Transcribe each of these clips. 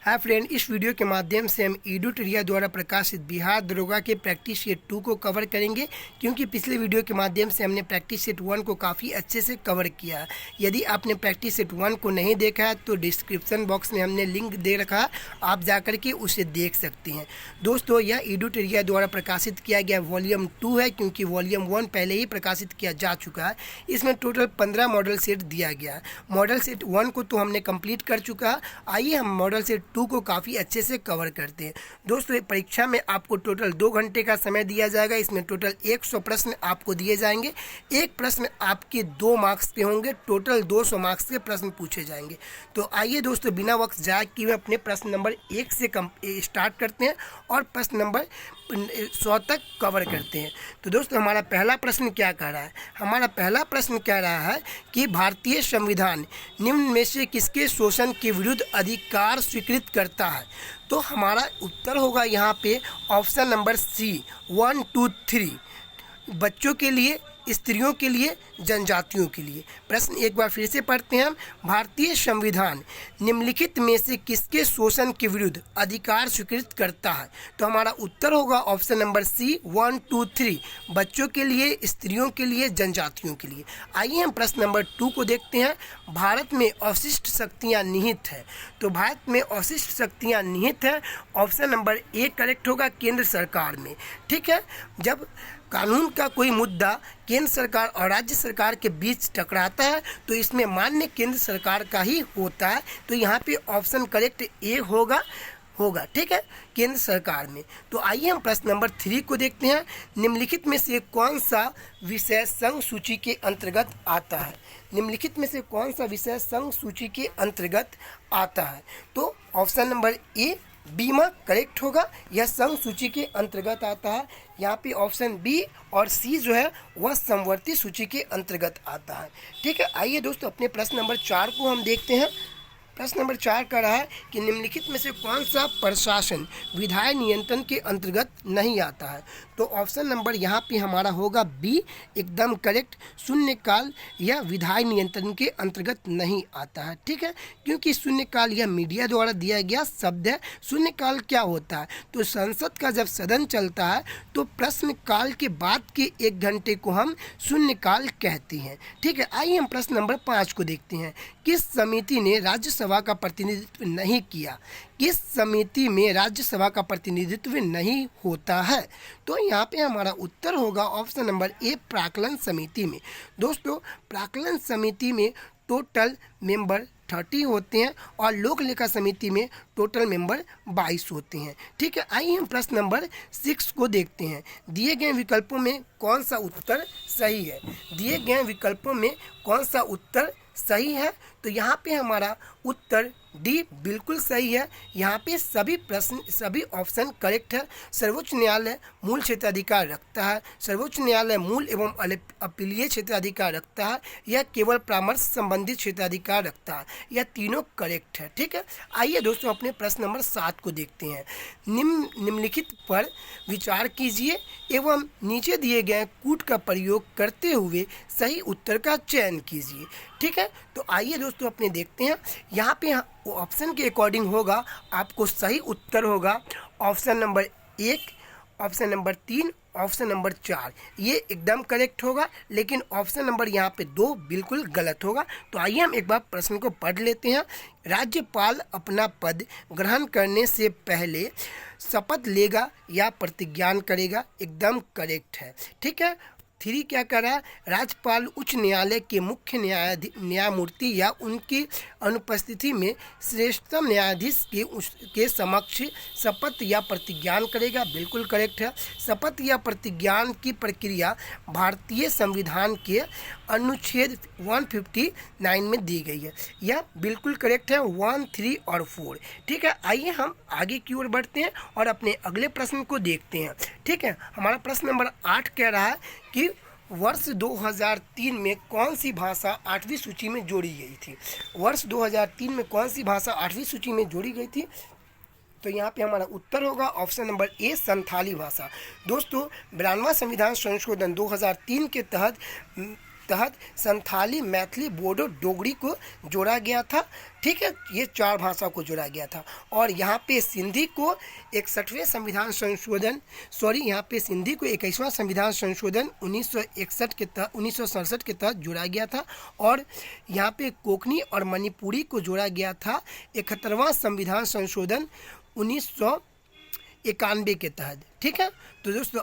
Hi friend, इस video के माध्यम से हम एडुटोरिया द्वारा प्रकाशित बिहार दरोगा के प्रैक्टिस सेट 2 को कवर करेंगे, क्योंकि पिछले वीडियो के माध्यम से हमने प्रैक्टिस सेट 1 को काफ़ी अच्छे से कवर किया। यदि आपने प्रैक्टिस सेट 1 को नहीं देखा है तो डिस्क्रिप्शन बॉक्स में हमने लिंक दे रखा है, आप जाकर के उसे देख सकते हैं। दोस्तों, यह एडुटोरिया द्वारा प्रकाशित किया गया वॉल्यूम 2 है, क्योंकि वॉल्यूम 1 पहले ही प्रकाशित किया जा चुका है। इसमें टोटल 15 मॉडल सेट दिया गया है। मॉडल सेट 1 को तो हमने कंप्लीट कर चुका है। आइए हम मॉडल सेट 2 को काफ़ी अच्छे से कवर करते हैं। दोस्तों, परीक्षा में आपको टोटल 2 घंटे का समय दिया जाएगा। इसमें टोटल 100 प्रश्न आपको दिए जाएंगे। एक प्रश्न आपके 2 मार्क्स के होंगे। टोटल 200 मार्क्स के प्रश्न पूछे जाएंगे। तो आइए दोस्तों, बिना वक्त जाए किए अपने प्रश्न नंबर 1 से स्टार्ट करते हैं और प्रश्न नंबर 100 तक कवर करते हैं। तो दोस्तों, हमारा पहला प्रश्न क्या कह रहा है? हमारा पहला प्रश्न कह रहा है कि भारतीय संविधान निम्न में से किसके शोषण के विरुद्ध अधिकार स्वीकृत करता है? तो हमारा उत्तर होगा यहाँ पे ऑप्शन नंबर सी 1, 2, 3। बच्चों के लिए, स्त्रियों के लिए, जनजातियों के लिए। प्रश्न एक बार फिर से पढ़ते हैं हम। भारतीय संविधान निम्नलिखित में से किसके शोषण के विरुद्ध अधिकार स्वीकृत करता है? तो हमारा उत्तर होगा ऑप्शन नंबर सी 1, 2, 3। बच्चों के लिए, स्त्रियों के लिए, जनजातियों के लिए। आइए हम प्रश्न नंबर 2 को देखते हैं। भारत में अवशिष्ट शक्तियाँ निहित है। तो भारत में अवशिष्ट शक्तियाँ निहित है। ऑप्शन नंबर ए करेक्ट होगा, केंद्र सरकार में। ठीक है, जब कानून का कोई मुद्दा केंद्र सरकार और राज्य सरकार के बीच टकराता है तो इसमें मान्य केंद्र सरकार का ही होता है। तो यहाँ पे ऑप्शन करेक्ट ए होगा। ठीक है, केंद्र सरकार में। तो आइए हम प्रश्न नंबर 3 को देखते हैं। निम्नलिखित में से कौन सा विषय संघ सूची के अंतर्गत आता है? निम्नलिखित में से कौन सा विषय संघ सूची के अंतर्गत आता है? तो ऑप्शन नंबर ए बीमा करेक्ट होगा। यह संघ सूची के अंतर्गत आता है। यहाँ पे ऑप्शन बी और सी जो है वह समवर्ती सूची के अंतर्गत आता है। ठीक है, आइए दोस्तों अपने प्रश्न नंबर 4 को हम देखते हैं। प्रश्न नंबर 4 का रहा है कि निम्नलिखित में से कौन सा प्रशासन विधायी नियंत्रण के अंतर्गत नहीं आता है? तो ऑप्शन नंबर यहाँ पे हमारा होगा बी एकदम करेक्ट। शून्यकाल यह विधायी नियंत्रण के अंतर्गत नहीं आता है। ठीक है, क्योंकि शून्यकाल यह मीडिया द्वारा दिया गया शब्द है। शून्यकाल क्या होता है? तो संसद का जब सदन चलता है तो प्रश्नकाल के बाद के 1 घंटे को हम शून्यकाल कहते हैं। ठीक है, आइए हम प्रश्न नंबर 5 को देखते हैं। किस समिति ने राज्यसभा का प्रतिनिधित्व नहीं किया? किस समिति में राज्यसभा का प्रतिनिधित्व नहीं होता है? तो यहाँ पे हमारा उत्तर होगा ऑप्शन नंबर ए प्राक्कलन समिति में। दोस्तों, प्राक्कलन समिति में टोटल मेंबर 30 होते हैं और लोक लेखा समिति में टोटल मेंबर 22 होते हैं। ठीक है, आइए हम प्रश्न नंबर 6 को देखते हैं। दिए गए विकल्पों में कौन सा उत्तर सही है? दिए गए विकल्पों में कौन सा उत्तर सही है? तो यहाँ पे हमारा उत्तर डी बिल्कुल सही है। यहाँ पे सभी ऑप्शन करेक्ट है। सर्वोच्च न्यायालय मूल क्षेत्राधिकार रखता है। सर्वोच्च न्यायालय मूल एवं अपीलीय क्षेत्राधिकार रखता है। यह केवल परामर्श संबंधित क्षेत्राधिकार रखता है। यह तीनों करेक्ट है। ठीक है, आइए दोस्तों अपने प्रश्न नंबर 7 को देखते हैं। निम्नलिखित पर विचार कीजिए एवं नीचे दिए गए कूट का प्रयोग करते हुए सही उत्तर का चयन कीजिए। ठीक है, तो आइए दोस्तों अपने देखते हैं। यहाँ पे ऑप्शन के अकॉर्डिंग होगा, आपको सही उत्तर होगा option number 1, option number 3, option number 4। ये एकदम करेक्ट होगा, लेकिन ऑप्शन नंबर यहाँ पे 2 बिल्कुल गलत होगा। तो आइए हम एक बार प्रश्न को पढ़ लेते हैं। राज्यपाल अपना पद ग्रहण करने से पहले शपथ लेगा या प्रतिज्ञान करेगा? एकदम करेक्ट है। ठीक है, 3 क्या कर रहा है? राज्यपाल उच्च न्यायालय के मुख्य न्यायमूर्ति या उनकी अनुपस्थिति में श्रेष्ठतम न्यायाधीश के समक्ष शपथ या प्रतिज्ञान करेगा? बिल्कुल करेक्ट है। शपथ या प्रतिज्ञान की प्रक्रिया भारतीय संविधान के अनुच्छेद 159 में दी गई है। यह बिल्कुल करेक्ट है। 1, 3 और 4। ठीक है, आइए हम आगे की ओर बढ़ते हैं और अपने अगले प्रश्न को देखते हैं। ठीक है, हमारा प्रश्न नंबर 8 कह रहा है कि वर्ष 2003 में कौन सी भाषा 8वीं सूची में जोड़ी गई थी? वर्ष 2003 में कौन सी भाषा 8वीं सूची में जोड़ी गई थी? तो यहाँ पे हमारा उत्तर होगा ऑप्शन नंबर ए संथाली भाषा। दोस्तों, 92वां संविधान संशोधन 2003 के तहत तहत संथाली, मैथिली, बोडो, डोगरी को जोड़ा गया था। ठीक है, ये 4 भाषा को जोड़ा गया था। और यहाँ पे सिंधी को 61वें संविधान संशोधन यहाँ पे सिंधी को 21वां संविधान संशोधन 1967 के तहत जोड़ा गया था। और यहाँ पे कोंकणी और मणिपुरी को जोड़ा गया था 71वां संविधान संशोधन 1991 के तहत। ठीक है, तो दोस्तों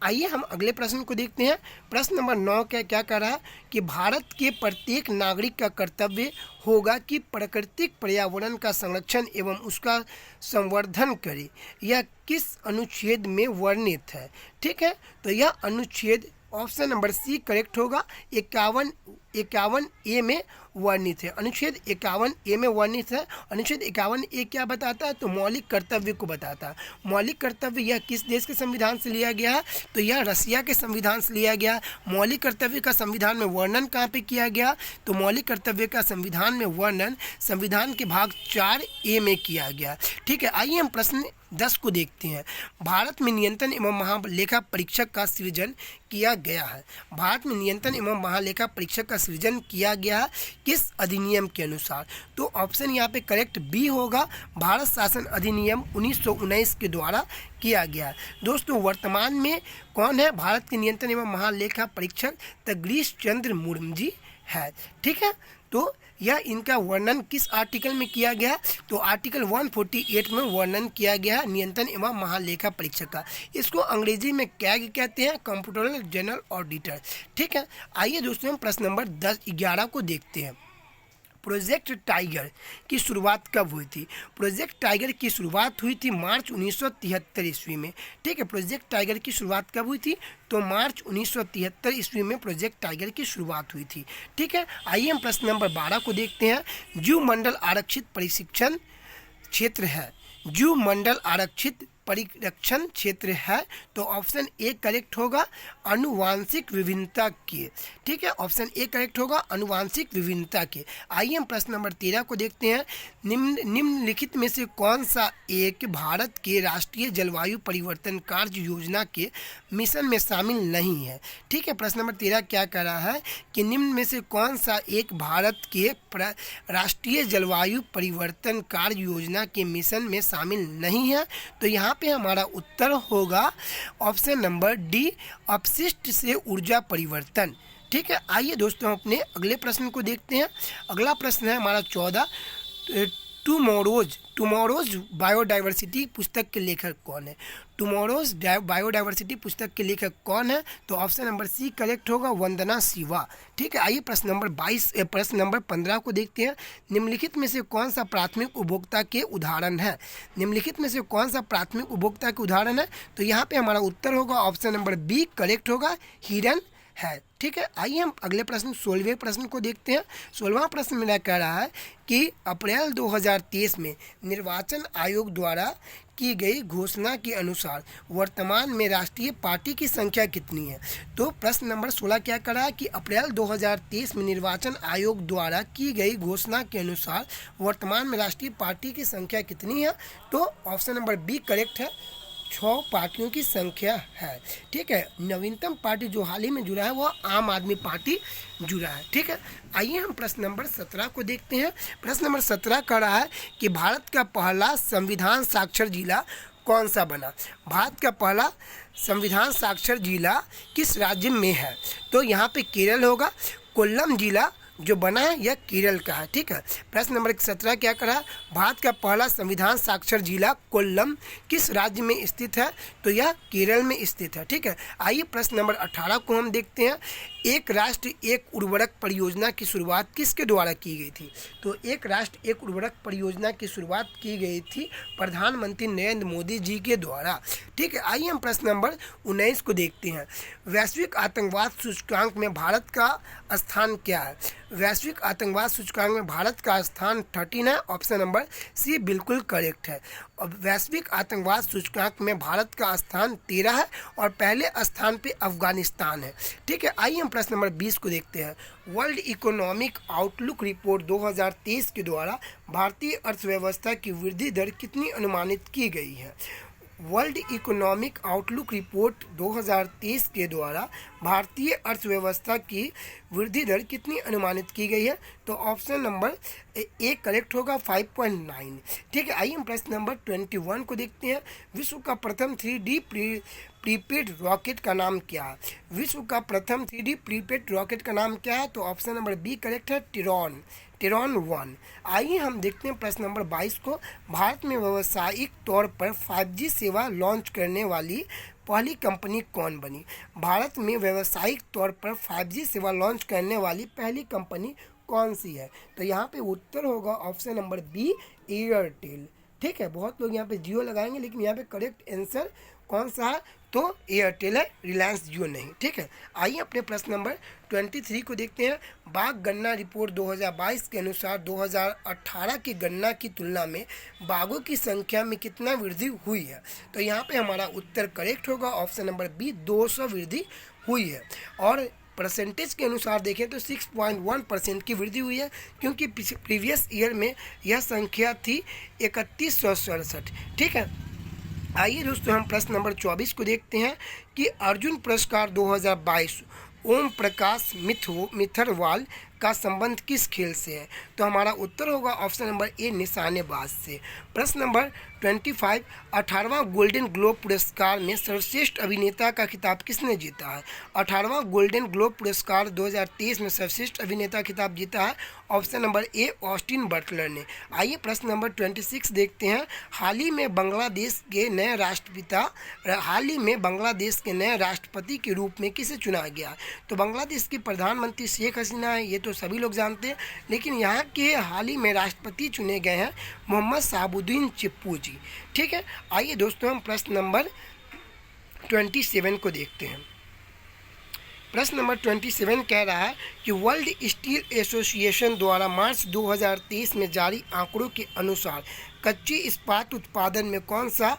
आइए हम अगले प्रश्न को देखते हैं। प्रश्न नंबर 9 क्या कह रहा है कि भारत के प्रत्येक नागरिक का कर्तव्य होगा कि प्राकृतिक पर्यावरण का संरक्षण एवं उसका संवर्धन करे। यह किस अनुच्छेद में वर्णित है? ठीक है, तो यह अनुच्छेद ऑप्शन नंबर सी करेक्ट होगा, 51A में वर्णित है। अनुच्छेद 51A में वर्णित है। अनुच्छेद 51A क्या बताता है? तो मौलिक कर्तव्य को बताता है। मौलिक कर्तव्य यह किस देश के संविधान से लिया गया है? तो यह रसिया के संविधान से लिया गया। मौलिक कर्तव्य का संविधान में वर्णन कहाँ पे किया गया? तो मौलिक कर्तव्य का संविधान में वर्णन संविधान के भाग 4A में किया गया। ठीक है, आइए हम प्रश्न 10 को देखते हैं। भारत में नियंत्रण एवं महालेखा परीक्षक का सृजन किया गया है। भारत में नियंत्रण एवं महालेखा परीक्षक का सृजन किया गया है किस अधिनियम के अनुसार? तो ऑप्शन यहाँ पे करेक्ट बी होगा, भारत शासन अधिनियम 1919 के द्वारा किया गया। दोस्तों वर्तमान में कौन है भारत के नियंत्रण एवं महालेखा परीक्षक? तो गिरीश चंद्र मुर्मू जी है। ठीक है, तो यह इनका वर्णन किस आर्टिकल में किया गया? तो आर्टिकल 148 में वर्णन किया गया नियंत्रण एवं महालेखा परीक्षक का। इसको अंग्रेजी में कैग कहते हैं, कंप्यूटर जनरल ऑडिटर। ठीक है, आइए दोस्तों हम प्रश्न नंबर 11 को देखते हैं। प्रोजेक्ट टाइगर की शुरुआत कब हुई थी? प्रोजेक्ट टाइगर की शुरुआत हुई थी मार्च 1973 ईस्वी में। ठीक है, प्रोजेक्ट टाइगर की शुरुआत कब हुई थी? तो मार्च 1973 ईस्वी में प्रोजेक्ट टाइगर की शुरुआत हुई थी। ठीक है, आइए हम प्रश्न नंबर 12 को देखते हैं। जीव मंडल आरक्षित परिशिक्षण क्षेत्र है। जीव मंडल आरक्षित परिरक्षण क्षेत्र है, तो ऑप्शन ए करेक्ट होगा, आनुवांशिक विभिन्नता के। ठीक है, ऑप्शन ए करेक्ट होगा, आनुवांशिक विभिन्नता के। आइए हम प्रश्न नंबर 13 को देखते हैं। निम्नलिखित में से कौन सा एक भारत के राष्ट्रीय जलवायु परिवर्तन कार्य योजना के मिशन में शामिल नहीं है? ठीक है, प्रश्न नंबर 13 क्या कह रहा है कि निम्न में से कौन सा एक भारत के राष्ट्रीय जलवायु परिवर्तन कार्य योजना के मिशन में शामिल नहीं है? तो यहाँ पे हमारा उत्तर होगा ऑप्शन नंबर डी, अपशिष्ट से ऊर्जा परिवर्तन। ठीक है, आइए दोस्तों अपने अगले प्रश्न को देखते हैं। अगला प्रश्न है हमारा 14। टुमारोज बायोडाइवर्सिटी पुस्तक के लेखक कौन है? टुमारोज बायोडाइवर्सिटी पुस्तक के लेखक कौन है? तो ऑप्शन नंबर सी करेक्ट होगा, वंदना शिवा। ठीक है, आइए प्रश्न नंबर 15 को देखते हैं। निम्नलिखित में से कौन सा प्राथमिक उपभोक्ता के उदाहरण है? निम्नलिखित में से कौन सा प्राथमिक उपभोक्ता के उदाहरण है? तो यहाँ पे हमारा उत्तर होगा ऑप्शन नंबर बी करेक्ट होगा, हिरन है। ठीक है, आइए हम अगले प्रश्न 16वें प्रश्न को देखते हैं। 16वां प्रश्न मेरा कह रहा है कि अप्रैल 2023 में निर्वाचन आयोग द्वारा की गई घोषणा के अनुसार वर्तमान में राष्ट्रीय पार्टी की संख्या कितनी है? तो प्रश्न नंबर 16 क्या कर रहा है कि अप्रैल 2023 में निर्वाचन आयोग द्वारा की गई घोषणा के अनुसार वर्तमान में राष्ट्रीय पार्टी की संख्या कितनी है? तो ऑप्शन नंबर बी करेक्ट है, 6 पार्टियों की संख्या है। ठीक है, नवीनतम पार्टी जो हाल ही में जुड़ा है वह आम आदमी पार्टी जुड़ा है। ठीक है, आइए हम प्रश्न नंबर 17 को देखते हैं। प्रश्न नंबर 17 कह रहा है कि भारत का पहला संविधान साक्षर जिला कौन सा बना? भारत का पहला संविधान साक्षर जिला किस राज्य में है? तो यहाँ पे केरल होगा। कोल्लम जिला जो बना है यह केरल का है। ठीक है, प्रश्न नंबर 17 क्या करा? भारत का पहला संविधान साक्षर जिला कोल्लम किस राज्य में स्थित है? तो यह केरल में स्थित है। ठीक है, आइए प्रश्न नंबर 18 को हम देखते हैं। एक राष्ट्र एक उर्वरक परियोजना की शुरुआत किसके द्वारा की गई थी? तो एक राष्ट्र एक उर्वरक परियोजना की शुरुआत की गई थी प्रधानमंत्री नरेंद्र मोदी जी के द्वारा। ठीक है, आइए हम प्रश्न नंबर 19 को देखते हैं। वैश्विक आतंकवाद सूचकांक में भारत का स्थान क्या है? वैश्विक आतंकवाद सूचकांक में भारत का स्थान 13 है। ऑप्शन नंबर सी बिल्कुल करेक्ट है। और वैश्विक आतंकवाद सूचकांक में भारत का स्थान 13 है और पहले स्थान पे अफगानिस्तान है। ठीक है, आइए हम प्रश्न नंबर 20 को देखते हैं। वर्ल्ड इकोनॉमिक आउटलुक रिपोर्ट 2023 के द्वारा भारतीय अर्थव्यवस्था की वृद्धि दर कितनी अनुमानित की गई है? वर्ल्ड इकोनॉमिक आउटलुक रिपोर्ट 2023 के द्वारा भारतीय अर्थव्यवस्था की वृद्धि दर कितनी अनुमानित की गई है? तो ऑप्शन नंबर ए करेक्ट होगा 5.9। ठीक है, आइए हम प्रश्न नंबर 21 को देखते हैं। विश्व का प्रथम 3D प्रीपेड रॉकेट का नाम क्या है? विश्व का प्रथम 3D प्रीपेड रॉकेट का नाम क्या है? तो ऑप्शन नंबर बी करेक्ट है, टिरॉन 1। आइए हम देखते हैं प्रश्न नंबर 22 को। भारत में व्यावसायिक तौर पर 5G सेवा लॉन्च करने वाली पहली कंपनी कौन बनी? भारत में व्यावसायिक तौर पर 5G सेवा लॉन्च करने वाली पहली कंपनी कौन सी है? तो यहाँ पे उत्तर होगा ऑप्शन नंबर बी, एयरटेल। ठीक है, बहुत लोग यहाँ पे जियो लगाएंगे, लेकिन यहाँ पे करेक्ट आंसर कौन सा है? तो एयरटेल है, रिलायंस जियो नहीं। ठीक है, आइए अपने प्रश्न नंबर 23 को देखते हैं। बाघ गणना रिपोर्ट 2022 के अनुसार 2018 की गणना की तुलना में बाघों की संख्या में कितना वृद्धि हुई है? तो यहाँ पे हमारा उत्तर करेक्ट होगा ऑप्शन नंबर बी, 200 वृद्धि हुई है। और परसेंटेज के अनुसार देखें तो 6.1% की वृद्धि हुई है, क्योंकि प्रीवियस ईयर में यह संख्या थी 3167। ठीक है, आइए दोस्तों हम प्रश्न नंबर 24 को देखते हैं कि अर्जुन पुरस्कार 2022 ओम प्रकाश मिथरवाल का संबंध किस खेल से है? तो हमारा उत्तर होगा ऑप्शन नंबर ए, निशानेबाज से। प्रश्न नंबर 25 18वां गोल्डन ग्लोब पुरस्कार में सर्वश्रेष्ठ अभिनेता का खिताब किसने जीता है? 18वां गोल्डन ग्लोब पुरस्कार 2023 में सर्वश्रेष्ठ अभिनेता खिताब जीता है option number A, Austin Butler ने। आइए प्रश्न नंबर 26 देखते हैं। हाल ही में बांग्लादेश के नए राष्ट्रपति के रूप में किसे चुना गया? तो बांग्लादेश की प्रधानमंत्री शेख हसीना है, ये तो सभी लोग जानते हैं, लेकिन यहाँ के हाल ही में राष्ट्रपति चुने गए हैं मोहम्मद शहाबुद्दीन चिप्पू जी। ठीक है, आइए दोस्तों हम प्रश्न नंबर 27 को देखते हैं। प्रश्न नंबर 27 कह रहा है कि वर्ल्ड स्टील एसोसिएशन द्वारा मार्च 2023 में जारी आंकड़ों के अनुसार कच्ची इस्पात उत्पादन में कौन सा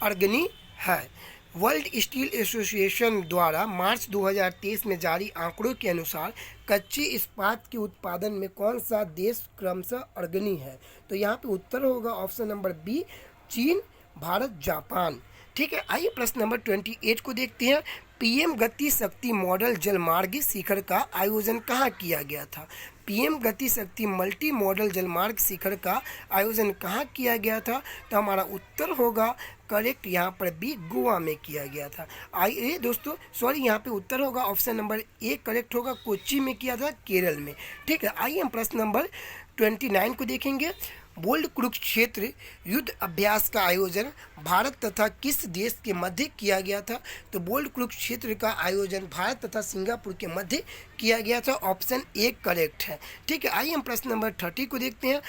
अग्रणी है? वर्ल्ड स्टील एसोसिएशन द्वारा मार्च 2023 में जारी आंकड़ों के अनुसार कच्ची इस्पात के उत्पादन में कौन सा देश क्रमशः अग्रणी है? तो यहाँ पे उत्तर होगा ऑप्शन नंबर बी, चीन, भारत, जापान। ठीक है, आइए प्रश्न नंबर 28 को देखते हैं। पीएम गति शक्ति मॉडल जलमार्ग शिखर का आयोजन कहाँ किया गया था? पीएम गति शक्ति मल्टी मॉडल जलमार्ग शिखर का आयोजन कहाँ किया गया था? तो हमारा उत्तर होगा करेक्ट यहाँ पर बी, गोवा में किया गया था। आइए दोस्तों, सॉरी, यहाँ पे उत्तर होगा ऑप्शन नंबर ए करेक्ट होगा, कोच्चि में किया था, केरल में। ठीक है, आइए हम प्रश्न नंबर 29 को देखेंगे। बोल्ड कुरुक्षेत्र युद्ध अभ्यास का आयोजन भारत तथा किस देश के मध्य किया गया था? तो बोल्ड कुरुक्षेत्र का आयोजन भारत तथा सिंगापुर के मध्य किया गया था, ऑप्शन ए करेक्ट है। ठीक है, आइए हम प्रश्न नंबर 30 को देखते हैं।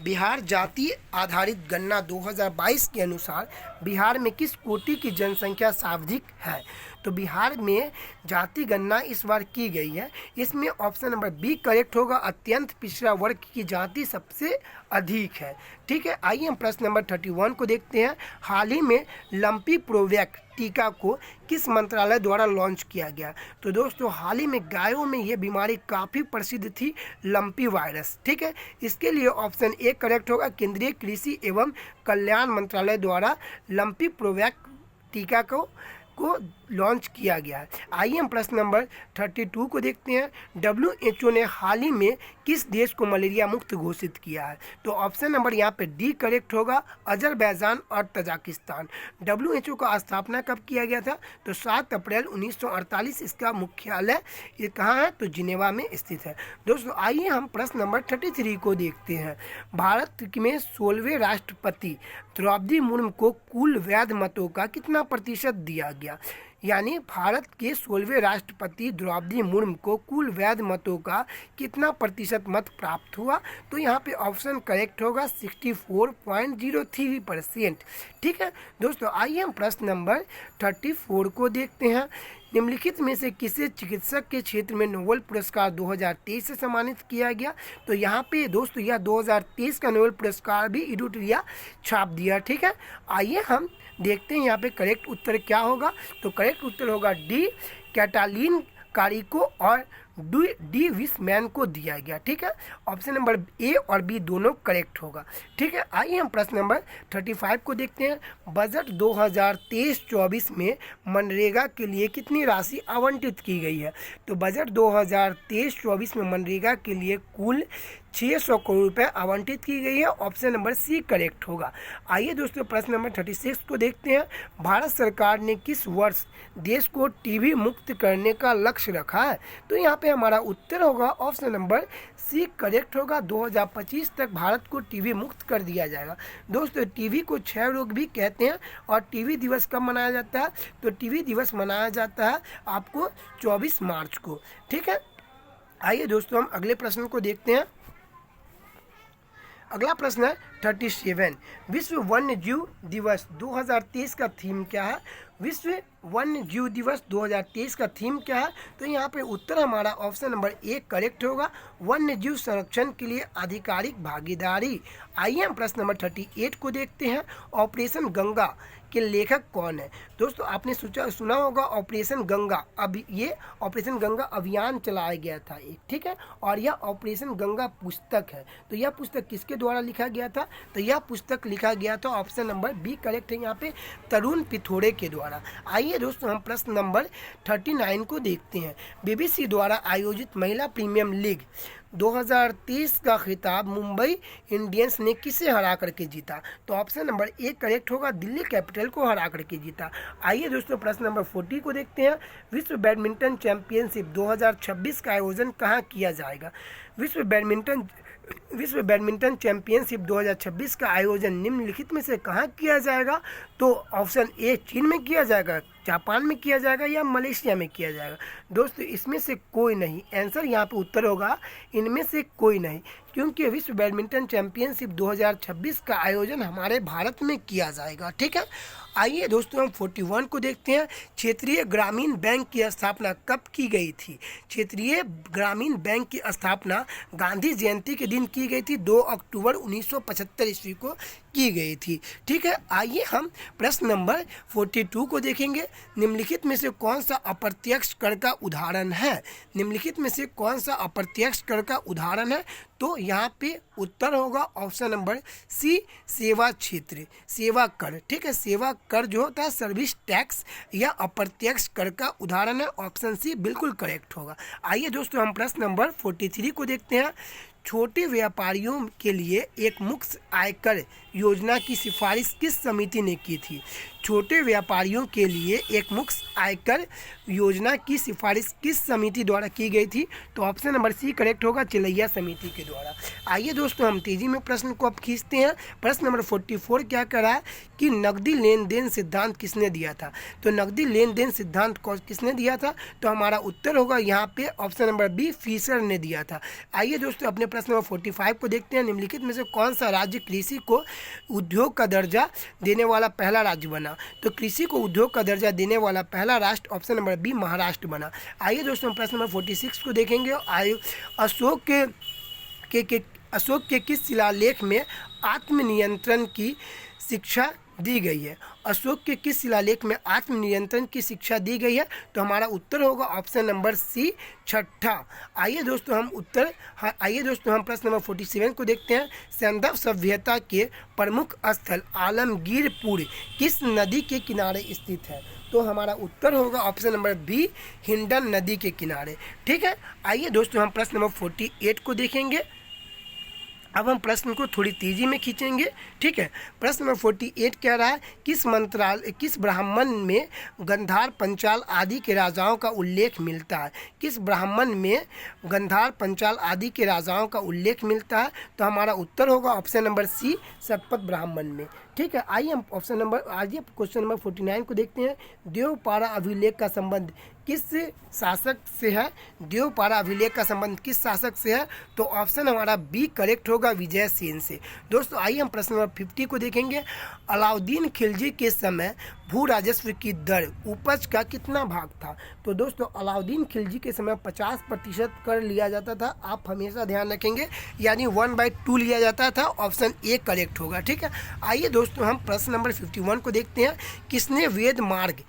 बिहार जाति आधारित गणना 2022 के अनुसार बिहार में किस कोटि की जनसंख्या सर्वाधिक है? तो बिहार में जाति गणना इस बार की गई है, इसमें ऑप्शन नंबर बी करेक्ट होगा, अत्यंत पिछड़ा वर्ग की जाति सबसे अधिक है। ठीक है, आइए हम प्रश्न नंबर 31 को देखते हैं। हाल ही में लंपी प्रोवैक टीका को किस मंत्रालय द्वारा लॉन्च किया गया? तो दोस्तों, हाल ही में गायों में ये बीमारी काफ़ी प्रसिद्ध थी, लंपी वायरस। ठीक है, इसके लिए ऑप्शन ए करेक्ट होगा, केंद्रीय कृषि एवं कल्याण मंत्रालय द्वारा लंपी प्रोवैक टीका को लॉन्च किया गया है। आइए हम प्रश्न नंबर 32 को देखते हैं। WHO ने हाल ही में किस देश को मलेरिया मुक्त घोषित किया है? तो ऑप्शन नंबर यहाँ पे डी करेक्ट होगा, अजरबैजान और तजाकिस्तान। WHO का स्थापना कब किया गया था? तो 7 अप्रैल 1948। इसका मुख्यालय ये कहाँ है? तो जिनेवा में स्थित है। दोस्तों, आइए हम प्रश्न नंबर 33 को देखते हैं। भारत में 16वें राष्ट्रपति द्रौपदी मुर्मू को कुल वैध मतों का कितना प्रतिशत दिया गया? यानी भारत के 16वें राष्ट्रपति द्रौपदी मुर्मू को कुल वैध मतों का कितना प्रतिशत मत प्राप्त हुआ? तो यहाँ पे ऑप्शन करेक्ट होगा 64.03%। ठीक है दोस्तों, आइए हम प्रश्न नंबर 34 को देखते हैं। निम्नलिखित में से किसे चिकित्सक के क्षेत्र में नोबेल पुरस्कार 2023 से सम्मानित किया गया? तो यहाँ पे दोस्तों यह 2023 का नोबेल पुरस्कार भी इडुटरिया छाप दिया। ठीक है, आइए हम देखते हैं यहाँ पे करेक्ट उत्तर क्या होगा। तो करेक्ट उत्तर होगा डी, कैटालीन कारिको और डी विशमैन को दिया गया। ठीक है, ऑप्शन नंबर ए और बी दोनों करेक्ट होगा। ठीक है, आइए हम प्रश्न नंबर 35 को देखते हैं। बजट 2023-24 में मनरेगा के लिए कितनी राशि आवंटित की गई है? तो बजट 2023-24 में मनरेगा के लिए कुल 600 करोड़ रुपए आवंटित की गई है। ऑप्शन नंबर सी करेक्ट होगा। आइए दोस्तों प्रश्न नंबर 36 को देखते हैं। भारत सरकार ने किस वर्ष देश को टीबी मुक्त करने का लक्ष्य रखा है? तो यहाँ पे हमारा उत्तर होगा ऑप्शन नंबर सी करेक्ट होगा। 2025 तक भारत को टीबी मुक्त कर दिया जाएगा। दोस्तों टीबी को क्षय रोग भी कहते हैं। और टीबी दिवस कब मनाया जाता है? तो टीबी दिवस मनाया जाता है आपको 24 मार्च को। ठीक है, आइए दोस्तों हम अगले प्रश्न को देखते हैं। अगला प्रश्न है 37। विश्व वन्य जीव दिवस 2023 का थीम क्या है? विश्व वन्य जीव दिवस 2023 का थीम क्या है? तो यहाँ पे उत्तर हमारा ऑप्शन नंबर ए करेक्ट होगा, वन्य जीव संरक्षण के लिए आधिकारिक भागीदारी। आइए हम प्रश्न नंबर 38 को देखते हैं। ऑपरेशन गंगा के लेखक कौन है? दोस्तों आपने सुना होगा ऑपरेशन गंगा। अब ये ऑपरेशन गंगा अभियान चलाया गया था एक, ठीक है, और यह ऑपरेशन गंगा पुस्तक है। तो यह पुस्तक किसके द्वारा लिखा गया था? तो यह पुस्तक लिखा गया था ऑप्शन नंबर बी करेक्ट है यहाँ पे, तरुण पिथोड़े के द्वारा। आइए दोस्तों हम प्रश्न नंबर 39 को देखते हैं। बीबीसी द्वारा आयोजित महिला प्रीमियम लीग 2023 का खिताब मुंबई इंडियंस ने किसे हरा करके जीता? तो ऑप्शन नंबर ए करेक्ट होगा, दिल्ली कैपिटल को हरा करके जीता। आइए दोस्तों प्रश्न नंबर 40 को देखते हैं। विश्व बैडमिंटन चैंपियनशिप 2026 का आयोजन कहाँ किया जाएगा? विश्व बैडमिंटन चैंपियनशिप 2026 का आयोजन निम्नलिखित में से कहाँ किया जाएगा? तो ऑप्शन ए चीन में किया जाएगा, जापान में किया जाएगा या मलेशिया में किया जाएगा? दोस्तों इसमें से कोई नहीं, आंसर यहाँ पे उत्तर होगा इनमें से कोई नहीं, क्योंकि विश्व बैडमिंटन चैंपियनशिप 2026 का आयोजन हमारे भारत में किया जाएगा। ठीक है, आइए दोस्तों हम 41 को देखते हैं। क्षेत्रीय ग्रामीण बैंक की स्थापना कब की गई थी? क्षेत्रीय ग्रामीण बैंक की स्थापना गांधी जयंती के दिन की गई थी, 2 अक्टूबर 1975 ईस्वी को की गई थी। ठीक है, आइए हम प्रश्न नंबर 42 को देखेंगे। निम्नलिखित में से कौन सा अप्रत्यक्ष कर का उदाहरण है? निम्नलिखित में से कौन सा अप्रत्यक्ष कर का उदाहरण है? तो यहाँ पे उत्तर होगा ऑप्शन नंबर सी, सेवा क्षेत्र, सेवा कर। ठीक है, सेवा कर जो होता है सर्विस टैक्स, यह अप्रत्यक्ष कर का उदाहरण है। ऑप्शन सी बिल्कुल करेक्ट होगा। आइए दोस्तों हम प्रश्न नंबर 43 को देखते हैं। छोटे व्यापारियों के लिए एक मुक्त आयकर योजना की सिफारिश किस समिति ने की थी? छोटे व्यापारियों के लिए एक मुक्त आयकर योजना की सिफारिश किस समिति द्वारा की गई थी? तो ऑप्शन नंबर सी करेक्ट होगा, चिलैया समिति के द्वारा। आइए दोस्तों हम तेजी में प्रश्न को अब खींचते हैं। प्रश्न नंबर 44 क्या कह रहा है कि नकदी लेन देन सिद्धांत किसने दिया था? तो नकदी लेन देन सिद्धांत किसने दिया था? तो हमारा उत्तर होगा यहाँ पे ऑप्शन नंबर बी, फिशर ने दिया था। आइए दोस्तों अपने प्रश्न नंबर 45 को देखते हैं। निम्नलिखित में से कौन सा राज्य कृषि को उद्योग का दर्जा देने वाला पहला राज्य बना? तो कृषि को उद्योग का दर्जा देने वाला पहला राष्ट्र ऑप्शन नंबर बी, महाराष्ट्र बना। आइए दोस्तों प्रश्न नंबर 46 को देखेंगे। अशोक के किस शिलालेख में आत्मनियंत्रण की शिक्षा दी गई है? अशोक के किस शिलालेख में आत्मनियंत्रण की शिक्षा दी गई है? तो हमारा उत्तर होगा ऑप्शन नंबर सी, छठा। आइए दोस्तों हम प्रश्न नंबर 47 को देखते हैं। सैंधव सभ्यता के प्रमुख स्थल आलमगीरपुर किस नदी के किनारे स्थित है? तो हमारा उत्तर होगा ऑप्शन नंबर बी, हिंडन नदी के किनारे। ठीक है, आइए दोस्तों हम प्रश्न नंबर 48 को देखेंगे। अब हम प्रश्न को थोड़ी तेजी में खींचेंगे। ठीक है, प्रश्न नंबर 48 कह रहा है किस ब्राह्मण में गंधार, पंचाल आदि के राजाओं का उल्लेख मिलता है? किस ब्राह्मण में गंधार, पंचाल आदि के राजाओं का उल्लेख मिलता है? तो हमारा उत्तर होगा ऑप्शन नंबर सी, शतपथ ब्राह्मण में। ठीक है, आइए हम क्वेश्चन नंबर 49 को देखते हैं। देवपारा अभिलेख का संबंध किस शासक से है? देवपारा अभिलेख का संबंध किस शासक से है? तो ऑप्शन हमारा बी करेक्ट होगा, विजय सेन से। दोस्तों आइए हम प्रश्न नंबर 50 को देखेंगे। अलाउद्दीन खिलजी के समय भू राजस्व की दर उपज का कितना भाग था? तो दोस्तों अलाउद्दीन खिलजी के समय 50% कर लिया जाता था। आप हमेशा ध्यान रखेंगे, यानी 1/2 लिया जाता था। ऑप्शन ए करेक्ट होगा। ठीक है, आइए दोस्तों हम प्रश्न नंबर 51 को देखते हैं। किसने वेद मार्ग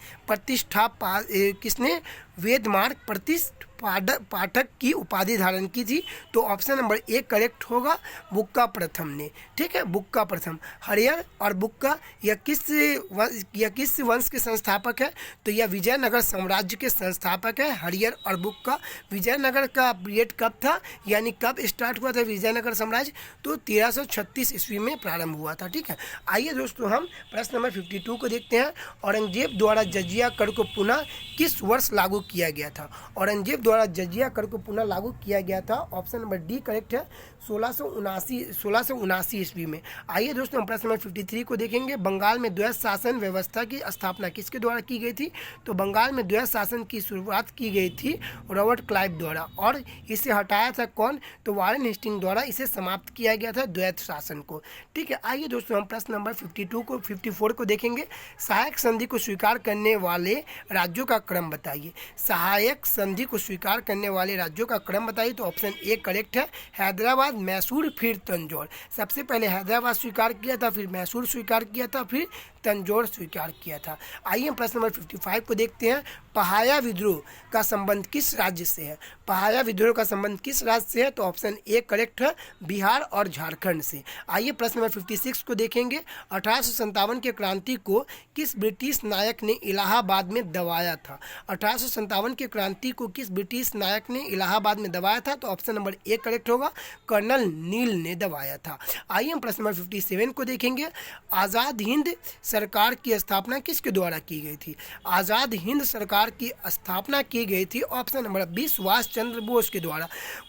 पाठक की उपाधि धारण की थी? तो ऑप्शन नंबर ए करेक्ट होगा, बुक्का प्रथम ने। ठीक है, बुक्का प्रथम। हरियर और बुक्का यह किस वंश के संस्थापक है? तो यह विजयनगर साम्राज्य के संस्थापक है, हरियर और बुक्का। विजयनगर का पीरियड कब था, यानी कब स्टार्ट हुआ था विजयनगर साम्राज्य? तो 1336 ईस्वी में प्रारंभ हुआ था। ठीक है, आइए दोस्तों हम प्रश्न नंबर 52 को देखते हैं। औरंगजेब द्वारा जजिया कर को पुनः किस वर्ष लागू किया गया था? औरंगजेब द्वारा जजिया कर को पुनः लागू किया गया था, ऑप्शन नंबर डी करेक्ट है, 1679 ईस्वी में। आइए दोस्तों हम प्रश्न नंबर 53 को देखेंगे। बंगाल में द्वैध शासन व्यवस्था की स्थापना किसके द्वारा की गई थी? तो बंगाल में द्वैध शासन की शुरुआत की गई थी रॉबर्ट क्लाइव द्वारा, और इसे हटाया था कौन? तो वारेन हेस्टिंग द्वारा इसे समाप्त किया गया था द्वैध शासन को। ठीक है, आइए दोस्तों हम प्रश्न नंबर 54 को देखेंगे। सहायक संधि को स्वीकार करने वाले राज्यों का क्रम बताइए। सहायक संधि को स्वीकार करने वाले राज्यों का क्रम बताइए। तो ऑप्शन ए करेक्ट है, हैदराबाद, मैसूर, फिर तंजौर। सबसे पहले हैदराबाद स्वीकार किया था, फिर मैसूर स्वीकार किया था, फिर तंजौर स्वीकार किया था। आइए हम प्रश्न नंबर 55 को देखते हैं। पहाया विद्रोह का संबंध किस राज्य से है? पहाया विद्रोह का संबंध किस राज्य से है? तो ऑप्शन ए करेक्ट है, बिहार और झारखंड से। आइए प्रश्न नंबर 56 को देखेंगे। 1857 के क्रांति को किस ब्रिटिश नायक ने इलाहाबाद में दबाया था? 1857 के क्रांति को किस ब्रिटिश नायक ने इलाहाबाद में दबाया था? तो ऑप्शन नंबर ए करेक्ट होगा, कर्नल नील ने दबाया था। आइए हम प्रश्न नंबर 57 को देखेंगे। आज़ाद हिंद सरकार की स्थापना किसके द्वारा की गई थी? आज़ाद हिंद सरकार की स्थापना की गई थी, option number B, Subhash Chandra Bose के द्वारा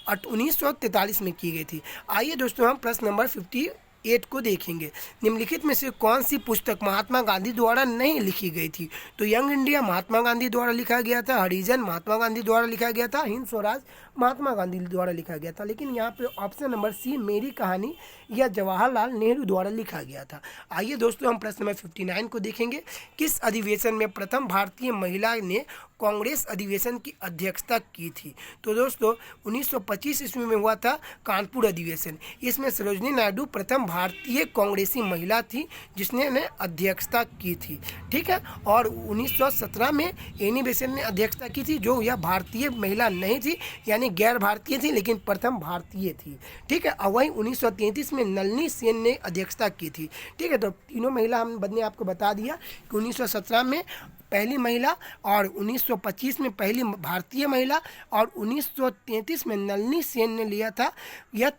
1943 में की गई थी। आइए दोस्तों हम प्रश्न नंबर 58 को देखेंगे। निम्नलिखित में से कौन सी पुस्तक महात्मा गांधी द्वारा नहीं लिखी गई थी? तो यंग इंडिया महात्मा गांधी द्वारा लिखा गया था, हरिजन महात्मा गांधी द्वारा लिखा गया था, हिंद स्वराज महात्मा गांधी द्वारा लिखा गया था। लेकिन यहाँ पे ऑप्शन नंबर सी, मेरी कहानी या जवाहरलाल नेहरू द्वारा लिखा गया था। आइए दोस्तों हम प्रश्न नंबर 59 को देखेंगे। किस अधिवेशन में प्रथम भारतीय महिला ने कांग्रेस अधिवेशन की अध्यक्षता की थी? तो दोस्तों 1925 ईस्वी में हुआ था कानपुर अधिवेशन। इसमें सरोजिनी नायडू प्रथम भारतीय कांग्रेसी महिला थी जिसने अध्यक्षता की थी। ठीक है, और 1917 में एनी बेसेंट ने अध्यक्षता की थी, जो यह भारतीय महिला नहीं थी, यानी गैर भारतीय थी, लेकिन प्रथम भारतीय थी। ठीक है, और वहीं 1933 में नलिनी सेन ने अध्यक्षता की थी। ठीक है, तो तीनों महिला हमने आपको बता दिया कि 1917 में पहली महिला, और 1925 में पहली भारतीय महिला, और 1933 में नलिनी सेन ने लिया था। यह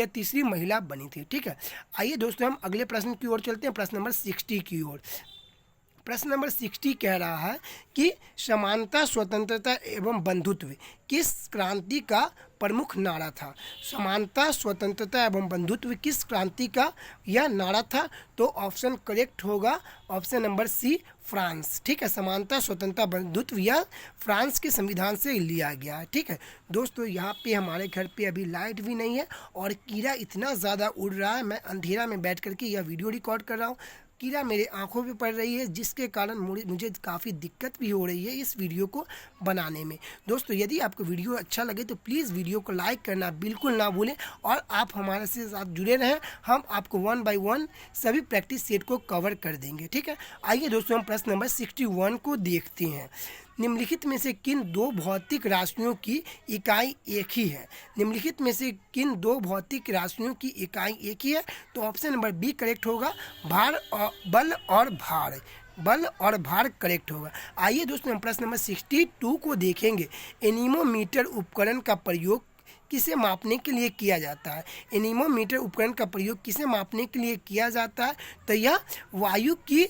तीसरी महिला बनी थी। ठीक है, आइए दोस्तों हम अगले प्रश्न की ओर चलते हैं, प्रश्न नंबर 60 की ओर। प्रश्न नंबर 60 कह रहा है कि समानता, स्वतंत्रता एवं बंधुत्व किस क्रांति का प्रमुख नारा था? समानता, स्वतंत्रता एवं बंधुत्व किस क्रांति का यह नारा था? तो ऑप्शन करेक्ट होगा, ऑप्शन नंबर सी, फ्रांस। ठीक है, समानता, स्वतंत्रता, बंधुत्व यह फ्रांस के संविधान से लिया गया है। ठीक है दोस्तों, यहाँ पे हमारे घर पे अभी लाइट भी नहीं है और कीड़ा इतना ज़्यादा उड़ रहा है, मैं अंधेरा में बैठ करके यह वीडियो रिकॉर्ड कर रहा हूँ। कीड़ा मेरे आंखों पे पड़ रही है, जिसके कारण मुझे काफ़ी दिक्कत भी हो रही है इस वीडियो को बनाने में। दोस्तों यदि आपको वीडियो अच्छा लगे तो प्लीज़ वीडियो को लाइक करना बिल्कुल ना भूलें, और आप हमारे साथ जुड़े रहें। हम आपको 1 बाय 1 सभी प्रैक्टिस सेट को कवर कर देंगे। ठीक है, आइए दोस्तों हम प्रश्न नंबर 61 को देखते हैं। निम्नलिखित में से किन दो भौतिक राशियों की इकाई एक ही है? निम्नलिखित में से किन दो भौतिक राशियों की इकाई एक ही है? तो ऑप्शन नंबर बी करेक्ट होगा, बल और भार। बल और भार करेक्ट होगा। आइए दोस्तों हम प्रश्न नंबर 62 को देखेंगे। एनीमोमीटर उपकरण का प्रयोग किसे मापने के लिए किया जाता है? एनीमोमीटर उपकरण का प्रयोग किसे मापने के लिए किया जाता है? तो यह वायु की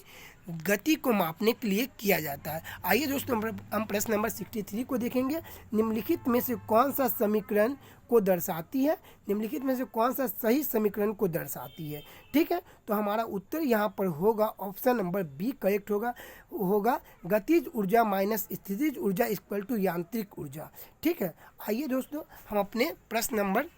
गति को मापने के लिए किया जाता है। आइए दोस्तों हम प्रश्न नंबर 63 को देखेंगे। निम्नलिखित में से कौन सा समीकरण को दर्शाती है? निम्नलिखित में से कौन सा सही समीकरण को दर्शाती है? ठीक है, तो हमारा उत्तर यहाँ पर होगा ऑप्शन नंबर बी करेक्ट होगा गतिज ऊर्जा माइनस स्थितिज ऊर्जा इक्वल टू यांत्रिक ऊर्जा। ठीक है, आइए दोस्तों हम अपने प्रश्न नंबर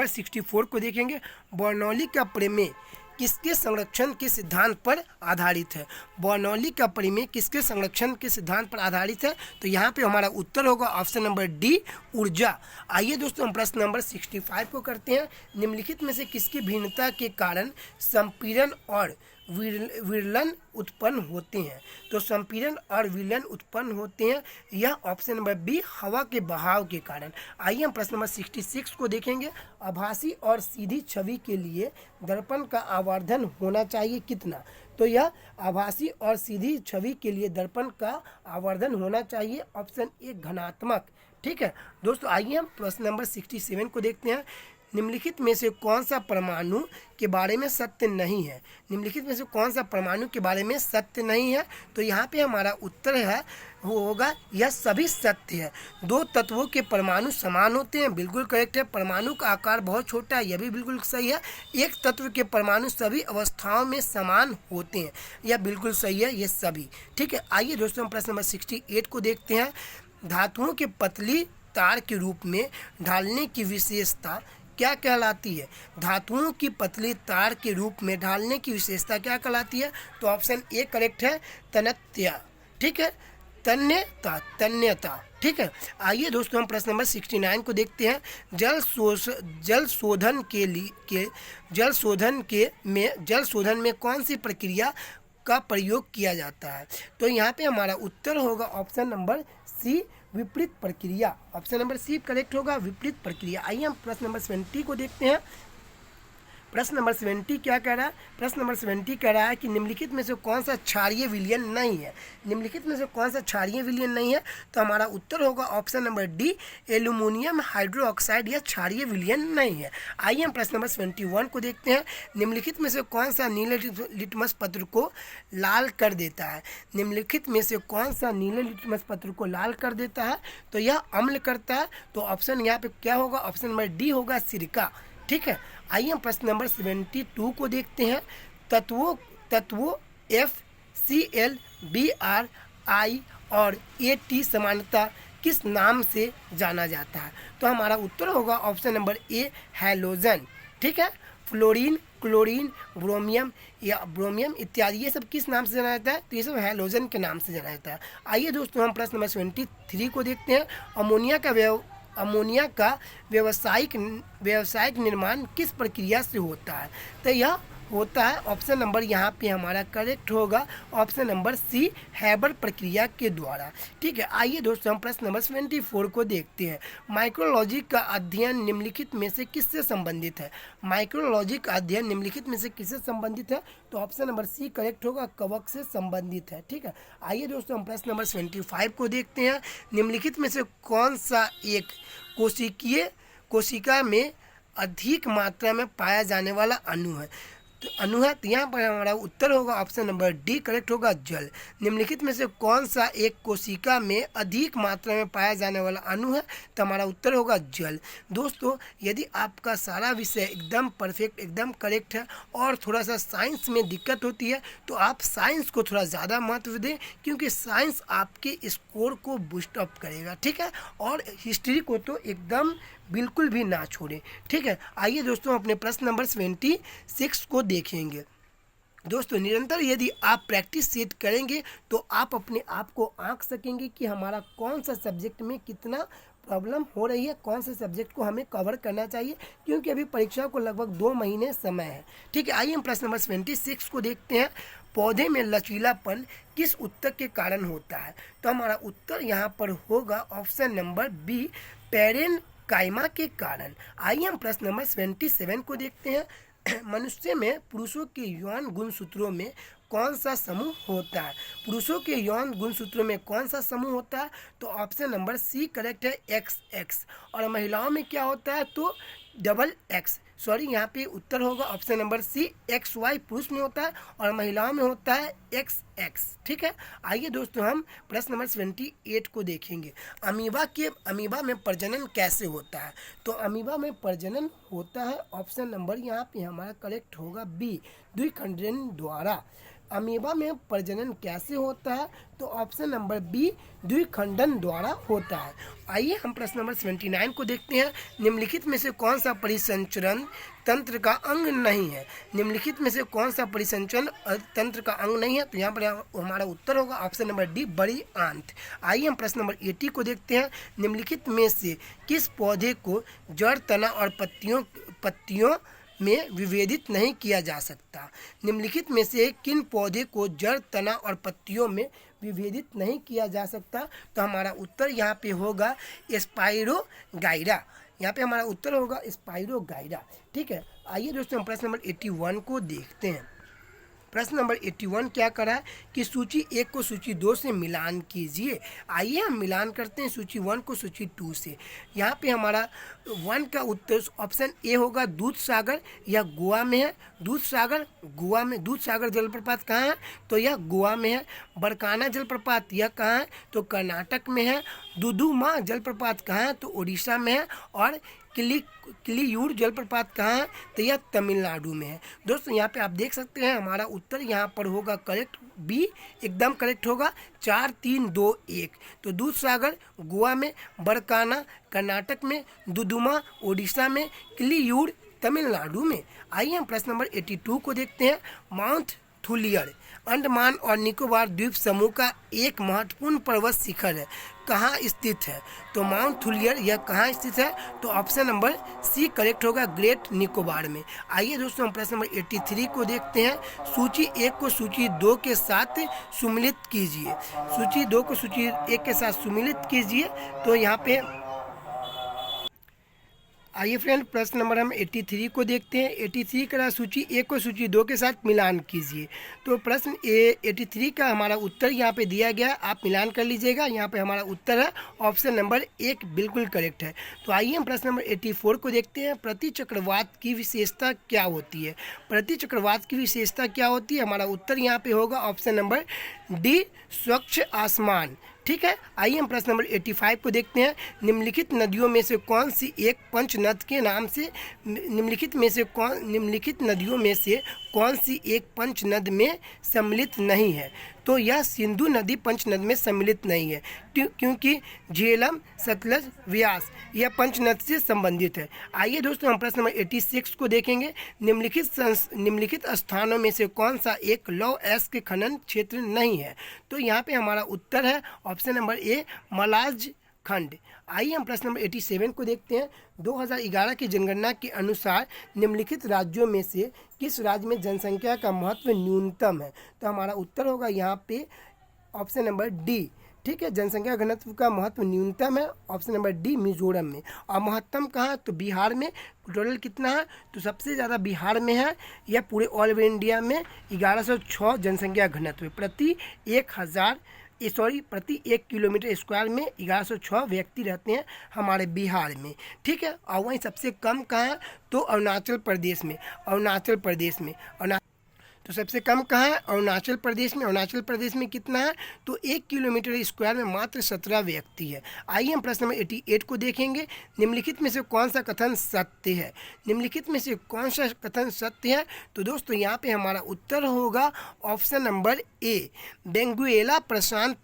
64 को देखेंगे। बर्नौली का प्रमेय किसके संरक्षण के सिद्धांत पर आधारित है? बर्नौली का प्रमेय किसके संरक्षण के सिद्धांत पर आधारित है? तो यहाँ पे हमारा उत्तर होगा ऑप्शन नंबर डी, ऊर्जा। आइए दोस्तों हम प्रश्न नंबर 65 को करते हैं। निम्नलिखित में से किसकी भिन्नता के कारण संपीड़न और विरलन उत्पन्न होते हैं। तो संपीड़न और विरलन उत्पन्न होते हैं, यह ऑप्शन नंबर बी हवा के बहाव के कारण। आइए हम प्रश्न नंबर 66 को देखेंगे। आभासी और सीधी छवि के लिए दर्पण का आवर्धन होना चाहिए कितना? तो यह आभासी और सीधी छवि के लिए दर्पण का आवर्धन होना चाहिए ऑप्शन ए धनात्मक। ठीक है दोस्तों, आइए हम प्रश्न नंबर 67 को देखते हैं। निम्नलिखित में से कौन सा परमाणु के बारे में सत्य नहीं है? निम्नलिखित में से कौन सा परमाणु के बारे में सत्य नहीं है? तो यहाँ पे हमारा उत्तर है वो होगा यह सभी सत्य है। दो तत्वों के परमाणु समान होते हैं, बिल्कुल करेक्ट है। परमाणु का आकार बहुत छोटा है, यह भी बिल्कुल सही है। एक तत्व के परमाणु सभी अवस्थाओं में समान होते हैं, यह बिल्कुल सही है, ये सभी। ठीक है, आइए दोस्तों हम प्रश्न नंबर 68 को देखते हैं। धातुओं के पतली तार के रूप में ढालने की विशेषता क्या कहलाती है? धातुओं की पतली तार के रूप में ढालने की विशेषता क्या कहलाती है? तो ऑप्शन ए करेक्ट है, तन्यता। ठीक है, तन्यता। ठीक है, आइए दोस्तों हम प्रश्न नंबर 69 को देखते हैं। जल शोधन में कौन सी प्रक्रिया का प्रयोग किया जाता है? तो यहाँ पे हमारा उत्तर होगा ऑप्शन नंबर सी, विपरीत प्रक्रिया। ऑप्शन नंबर सी करेक्ट होगा, विपरीत प्रक्रिया। आइए हम प्रश्न नंबर 70 को देखते हैं। प्रश्न नंबर 70 क्या कह रहा है? प्रश्न नंबर 70 कह रहा है कि निम्नलिखित में से कौन सा क्षारीय विलयन नहीं है? निम्नलिखित में से कौन सा क्षारीय विलयन नहीं है? तो हमारा उत्तर होगा option number D, aluminium hydroxide यह क्षारीय विलयन नहीं है। आइए हम प्रश्न नंबर 71 को देखते हैं। निम्नलिखित में से कौन सा नीले लिटमस पत्र को लाल कर देता है? निम्नलिखित में से कौन सा नीले लिटमस पत्र को लाल कर देता है? तो यह अम्ल करता है। तो ऑप्शन यहाँ पे क्या होगा? ऑप्शन नंबर डी होगा, सिरका। ठीक है, आइए हम प्रश्न नंबर 72 को देखते हैं। तत्वों FCl, Br, I और At समानता किस नाम से जाना जाता है? तो हमारा उत्तर होगा ऑप्शन नंबर ए, हैलोजन। ठीक है, फ्लोरीन, क्लोरीन, ब्रोमियम इत्यादि ये सब किस नाम से जाना जाता है? तो ये सब हैलोजन के नाम से जाना जाता है। आइए दोस्तों हम प्रश्न नंबर 73 को देखते हैं। अमोनिया का व्यावसायिक निर्माण किस प्रक्रिया से होता है? तो यह होता है ऑप्शन नंबर यहाँ पे हमारा करेक्ट होगा ऑप्शन नंबर सी, हैबर प्रक्रिया के द्वारा। ठीक है, आइए दोस्तों हम प्रश्न नंबर 74 को देखते हैं। माइक्रोलॉजी का अध्ययन निम्नलिखित में से किससे संबंधित है? माइक्रोलॉजी का अध्ययन निम्नलिखित में से किससे संबंधित है? तो ऑप्शन नंबर सी करेक्ट होगा, कवक से संबंधित है। ठीक है, आइए दोस्तों हम प्रश्न नंबर 75 को देखते हैं। निम्नलिखित में से कौन सा एक कोशिका में अधिक मात्रा में पाया जाने वाला अणु है? तो यहाँ पर हमारा उत्तर होगा ऑप्शन नंबर डी करेक्ट होगा, जल। निम्नलिखित में से कौन सा एक कोशिका में अधिक मात्रा में पाया जाने वाला अणु है? तो हमारा उत्तर होगा जल। दोस्तों, यदि आपका सारा विषय एकदम परफेक्ट, एकदम करेक्ट है और थोड़ा सा साइंस में दिक्कत होती है तो आप साइंस को थोड़ा ज़्यादा महत्व दें, क्योंकि साइंस आपके स्कोर को बूस्ट अप करेगा। ठीक है, और हिस्ट्री को तो एकदम बिल्कुल भी ना छोड़ें। ठीक है, आइए दोस्तों अपने प्रश्न नंबर 76 को देखेंगे। दोस्तों, निरंतर यदि आप प्रैक्टिस सेट करेंगे तो आप अपने आप को आंक सकेंगे कि हमारा कौन सा सब्जेक्ट में कितना प्रॉब्लम हो रही है, कौन से सब्जेक्ट को हमें कवर करना चाहिए, क्योंकि अभी परीक्षा को लगभग 2 महीने समय है। ठीक है, आइए हम प्रश्न नंबर 76 को देखते हैं। पौधे में लचीलापन किस उत्तक के कारण होता है? तो हमारा उत्तर यहाँ पर होगा ऑप्शन नंबर बी, पेरेन काइमा के कारण। आइए हम प्रश्न नंबर 77 को देखते हैं। मनुष्य में पुरुषों के यौन गुणसूत्रों में कौन सा समूह होता है? पुरुषों के यौन गुणसूत्रों में कौन सा समूह होता है? तो ऑप्शन नंबर सी करेक्ट है, XX। और महिलाओं में क्या होता है? तो XX। सॉरी, यहाँ पे उत्तर होगा ऑप्शन नंबर सी, XY पुरुष में होता है और महिलाओं में होता है XX। ठीक है, आइए दोस्तों हम प्रश्न नंबर 78 को देखेंगे। अमीबा में प्रजनन कैसे होता है? तो अमीबा में प्रजनन होता है ऑप्शन नंबर यहाँ पे हमारा करेक्ट होगा बी, द्विखंडन द्वारा। अमीबा में प्रजनन कैसे होता है? तो ऑप्शन नंबर बी, द्विखंडन द्वारा होता है। आइए हम प्रश्न नंबर 79 को देखते हैं। निम्नलिखित में से कौन सा परिसंचरण तंत्र का अंग नहीं है? निम्नलिखित में से कौन सा परिसंचरण तंत्र का अंग नहीं है? तो यहाँ पर हमारा उत्तर होगा ऑप्शन नंबर डी, बड़ी आंत। आइए हम प्रश्न नंबर 80 को देखते हैं। निम्नलिखित में से किस पौधे को जड़, तना और पत्तियों में विभेदित नहीं किया जा सकता। निम्नलिखित में से किन पौधे को जड़, तना और पत्तियों में विभेदित नहीं किया जा सकता? तो हमारा उत्तर यहाँ पे होगा स्पाइरोगाइरा। यहाँ पे हमारा उत्तर होगा स्पाइरोगाइरा। ठीक है, आइए दोस्तों हम प्रश्न नंबर 81 को देखते हैं। प्रश्न नंबर 81 क्या करा है कि सूची 1 को सूची 2 से मिलान कीजिए। आइए हम मिलान करते हैं सूची 1 को सूची 2 से। यहाँ पे हमारा 1 का उत्तर ऑप्शन ए होगा, दूध सागर, यह गोवा में है। दूध सागर गोवा में, दूध सागर जलप्रपात कहाँ है? तो यह गोवा में है। बरकाना जलप्रपात यह कहाँ है? तो कर्नाटक में है। दुदुमा जलप्रपात कहाँ है? तो उड़ीसा में है। और किलियूर जलप्रपात कहाँ है? तो यह तमिलनाडु में है। दोस्तों यहाँ पे आप देख सकते हैं हमारा उत्तर यहाँ पर होगा करेक्ट, बी एकदम करेक्ट होगा, 4 3 2 1। तो दूध सागर गोवा में, बरकाना कर्नाटक में, दुदुमा उड़ीसा में, किलियूर तमिलनाडु में। आइए हम प्रश्न नंबर 82 को देखते हैं। माउंट थुलियर अंडमान और निकोबार द्वीप समूह का एक महत्वपूर्ण पर्वत शिखर है, कहाँ स्थित है? तो माउंट थुलियर यह कहाँ स्थित है? तो ऑप्शन नंबर सी करेक्ट होगा, ग्रेट निकोबार में। आइए दोस्तों हम प्रश्न नंबर 83 को देखते हैं। सूची 1 को सूची 2 के साथ सुमिलित कीजिए। सूची 2 को सूची 1 के साथ सुमिलित कीजिए। तो यहाँ पे आइए फ्रेंड प्रश्न नंबर हम 83 को देखते हैं। 83 का सूची 1 को सूची 2 के साथ मिलान कीजिए। तो प्रश्न 83 का हमारा उत्तर यहाँ पे दिया गया, आप मिलान कर लीजिएगा। यहाँ पे हमारा उत्तर है ऑप्शन नंबर 1 बिल्कुल करेक्ट है। तो आइए हम प्रश्न नंबर 84 को देखते हैं। प्रति चक्रवात की विशेषता क्या होती है? प्रति चक्रवात की विशेषता क्या होती है? हमारा उत्तर यहाँ पे होगा ऑप्शन नंबर डी, स्वच्छ आसमान। ठीक है, आइए हम प्रश्न नंबर 85 को देखते हैं। निम्नलिखित नदियों में से कौन सी एक पंचनद के नाम से निम्नलिखित नदियों में से कौन सी एक पंचनद में सम्मिलित नहीं है? तो यह सिंधु नदी पंचनद में सम्मिलित नहीं है, क्योंकि झेलम, सतलज, व्यास यह पंचनद से संबंधित है। आइए दोस्तों हम प्रश्न नंबर 86 को देखेंगे। निम्नलिखित स्थानों में से कौन सा एक लौह अयस्क खनन क्षेत्र नहीं है? तो यहाँ पे हमारा उत्तर है ऑप्शन नंबर ए, मलाज खंड। आइए हम प्रश्न नंबर 87 को देखते हैं। 2011 की जनगणना के अनुसार निम्नलिखित राज्यों में से किस राज्य में जनसंख्या का महत्व न्यूनतम है? तो हमारा उत्तर होगा यहाँ पे ऑप्शन नंबर डी। ठीक है, जनसंख्या घनत्व का महत्व न्यूनतम है ऑप्शन नंबर डी, मिजोरम में। और महत्तम कहाँ? तो बिहार में। टोटल कितना है? तो सबसे ज़्यादा बिहार में है। यह पूरे ऑल ओवर इंडिया में 1106 जनसंख्या घनत्व प्रति 1 किलोमीटर स्क्वायर में 1106 व्यक्ति रहते हैं हमारे बिहार में। ठीक है, और वहीं सबसे कम कहाँ है? तो अरुणाचल प्रदेश में। तो सबसे कम कहाँ है? अरुणाचल प्रदेश में। अरुणाचल प्रदेश में कितना है? तो 1 किलोमीटर स्क्वायर में मात्र 17 व्यक्ति है। आइए हम प्रश्न नंबर 88 को देखेंगे। निम्नलिखित में से कौन सा कथन सत्य है? तो दोस्तों यहाँ पे हमारा उत्तर होगा ऑप्शन नंबर ए, बेंगुएला प्रशांत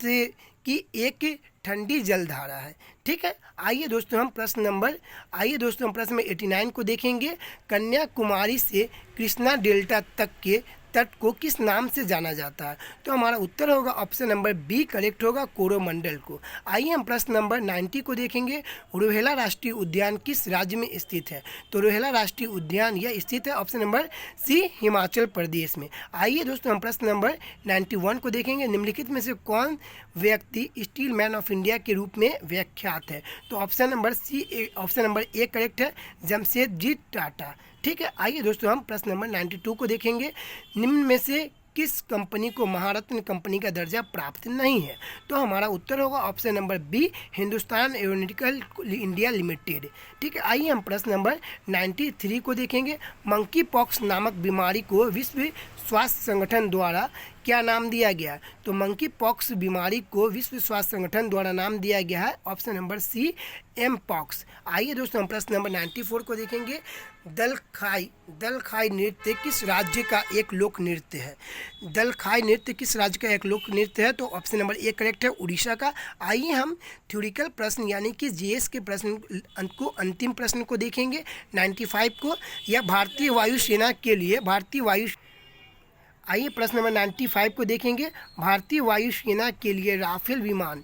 की एक ठंडी जलधारा है। ठीक है, आइए दोस्तों हम प्रश्न नंबर 89 को देखेंगे। कन्याकुमारी से कृष्णा डेल्टा तक के तट को किस नाम से जाना जाता है? तो हमारा उत्तर होगा ऑप्शन नंबर बी करेक्ट होगा, कोरोमंडल को। आइए हम प्रश्न नंबर 90 को देखेंगे। रोहेला राष्ट्रीय उद्यान किस राज्य में स्थित है? तो रोहेला राष्ट्रीय उद्यान यह स्थित है ऑप्शन नंबर सी, हिमाचल प्रदेश में। आइए दोस्तों हम प्रश्न नंबर 91 को देखेंगे। निम्नलिखित में से कौन व्यक्ति स्टील मैन ऑफ इंडिया के रूप में व्याख्यात है? तो ऑप्शन नंबर ए करेक्ट है, जमशेदजी टाटा। ठीक है, आइए दोस्तों हम प्रश्न नंबर 92 को देखेंगे। निम्न में से किस कंपनी को महारत्न कंपनी का दर्जा प्राप्त नहीं है? तो हमारा उत्तर होगा option number B, Hindustan Aeronautical India Limited. ठीक है, आइए हम प्रश्न नंबर 93 को देखेंगे। मंकी पॉक्स नामक बीमारी को विश्व स्वास्थ्य संगठन द्वारा क्या नाम दिया गया? तो मंकी पॉक्स बीमारी को विश्व स्वास्थ्य संगठन द्वारा नाम दिया गया है option number C, M pox. आइए दोस्तों हम प्रश्न नंबर 94 को देखेंगे। दलखाई नृत्य किस राज्य का एक लोक नृत्य है? दलखाई नृत्य किस राज्य का एक लोक नृत्य है? तो ऑप्शन नंबर ए करेक्ट है, उड़ीसा का। आइए हम थ्योरिकल प्रश्न यानी कि जीएस के प्रश्न को अंतिम प्रश्न को देखेंगे 95 को। यह भारतीय वायुसेना के लिए आइए प्रश्न नंबर 95 को देखेंगे। भारतीय वायुसेना के लिए राफेल विमान।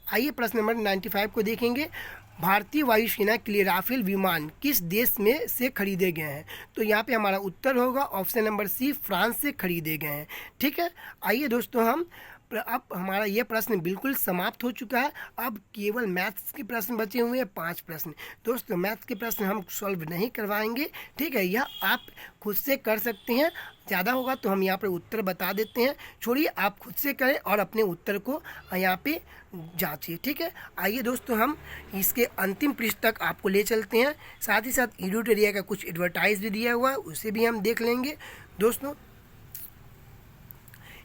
आइए प्रश्न नंबर 95 को देखेंगे। भारतीय वायुसेना के लिए राफेल विमान किस देश में से खरीदे गए हैं? तो यहाँ पे हमारा उत्तर होगा ऑप्शन नंबर सी, फ्रांस से खरीदे गए हैं। ठीक है, आइए दोस्तों अब हमारा ये प्रश्न बिल्कुल समाप्त हो चुका है। अब केवल मैथ्स के प्रश्न बचे हुए हैं, 5 प्रश्न। दोस्तों मैथ्स के प्रश्न हम सॉल्व नहीं करवाएंगे, ठीक है, यह आप खुद से कर सकते हैं। ज़्यादा होगा तो हम यहाँ पर उत्तर बता देते हैं, छोड़िए आप खुद से करें और अपने उत्तर को यहाँ पे जांचिए। ठीक है, आइए दोस्तों हम इसके अंतिम पृष्ठ तक आपको ले चलते हैं। साथ ही साथ एडुटोरिया का कुछ एडवर्टाइज भी दिया हुआ है, उसे भी हम देख लेंगे। दोस्तों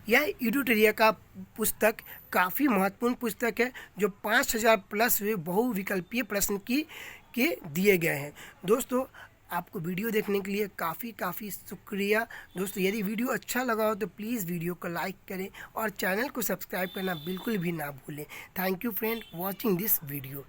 यह एडुटोरिया का पुस्तक काफ़ी महत्वपूर्ण पुस्तक है, जो 5000 प्लस बहुविकल्पीय प्रश्न के दिए गए हैं। दोस्तों आपको वीडियो देखने के लिए काफ़ी शुक्रिया। दोस्तों यदि वीडियो अच्छा लगा हो तो प्लीज़ वीडियो को लाइक करें और चैनल को सब्सक्राइब करना बिल्कुल भी ना भूलें। Thank you friend watching this video.